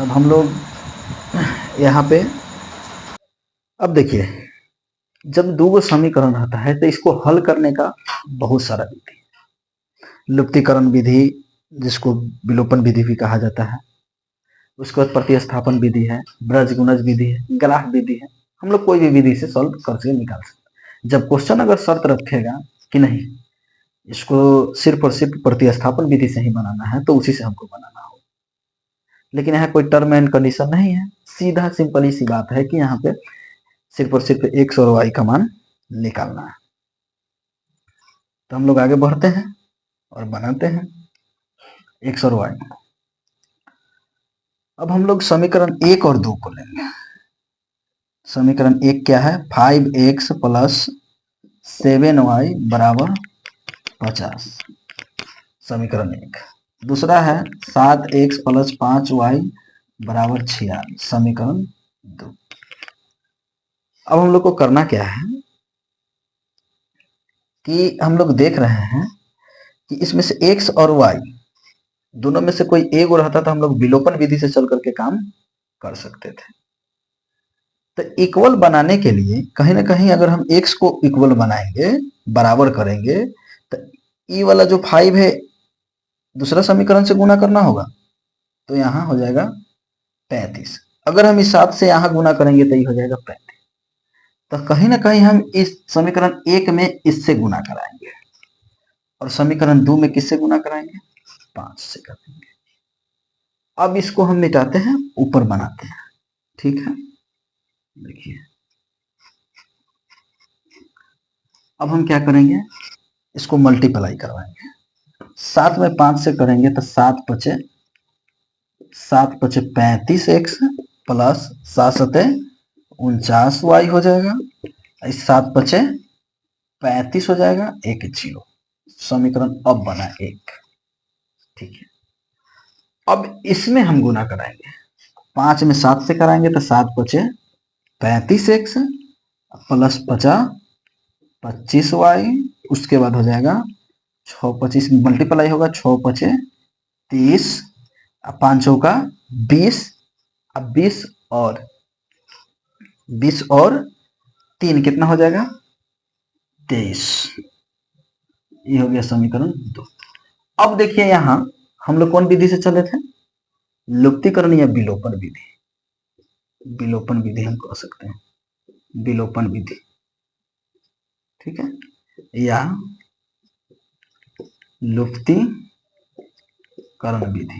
अब हम लोग यहाँ पे अब देखिए, जब दो गो समीकरण रहता है तो इसको हल करने का बहुत सारा विधि है। लुप्तीकरण विधि, जिसको विलोपन विधि भी कहा जाता है, उसके बाद प्रतिस्थापन विधि है, ब्रज गुणज विधि है, ग्राफ विधि है। हम लोग कोई भी विधि से सॉल्व करके निकाल सकते हैं। जब क्वेश्चन अगर शर्त रखेगा कि नहीं इसको सिर्फ और सिर्फ प्रतिस्थापन विधि से ही बनाना है तो उसी से हमको बनाना होगा। लेकिन यहाँ कोई टर्म एंड कंडीशन नहीं है, सीधा सिंपल सी बात है कि यहाँ पे सिर्फ और सिर्फ एक्स और वाई का मान निकालना है। तो हम लोग आगे बढ़ते हैं और बनाते हैं एक्स और वाई। अब हम लोग समीकरण 1 और 2 को लेंगे। समीकरण 1 क्या है? 5x प्लस 7y बराबर 50, समीकरण 1। दूसरा है 7x प्लस 5y बराबर 46, समीकरण 2। अब हम लोग को करना क्या है कि हम लोग देख रहे हैं कि इसमें से x और y दोनों में से कोई एक रहता तो हम लोग विलोपन विधि से चल करके काम कर सकते थे। तो इक्वल बनाने के लिए कहीं ना कहीं अगर हम x को इक्वल बनाएंगे, बराबर करेंगे, तो ई वाला जो 5 है दूसरा समीकरण से गुना करना होगा, तो यहाँ हो जाएगा 35। अगर हम इस 7 से यहाँ गुना करेंगे तो ये हो जाएगा 35। तो कहीं ना कहीं हम इस समीकरण 1 में इससे गुना कराएंगे और समीकरण 2 में किससे गुना कराएंगे? 5 से करेंगे। अब इसको हम मिटाते हैं, ऊपर बनाते हैं। ठीक है, देखिए अब हम क्या करेंगे, इसको मल्टीप्लाई करवाएंगे। 7 में 5 से करेंगे तो 7 पचे 35x प्लस 7 सते 49y हो जाएगा। इस 7 पचे 35 हो जाएगा, एक जीरो। समीकरण अब बना 1। ठीक है, अब इसमें हम गुना कराएंगे। 5 में 7 से कराएंगे तो 7 पचे 35x प्लस 50 25y, उसके बाद हो जाएगा 6 25 मल्टीप्लाई होगा, 6 पचे 30, 5 का 20, अब 20 और 3 कितना हो जाएगा? 23। ये हो गया समीकरण 2। अब देखिए यहां हम लोग कौन विधि से चले थे? लुप्तीकरण या विलोपन विधि। विलोपन विधि हम कह सकते हैं, विलोपन विधि। ठीक है, या लुप्तीकरण विधि।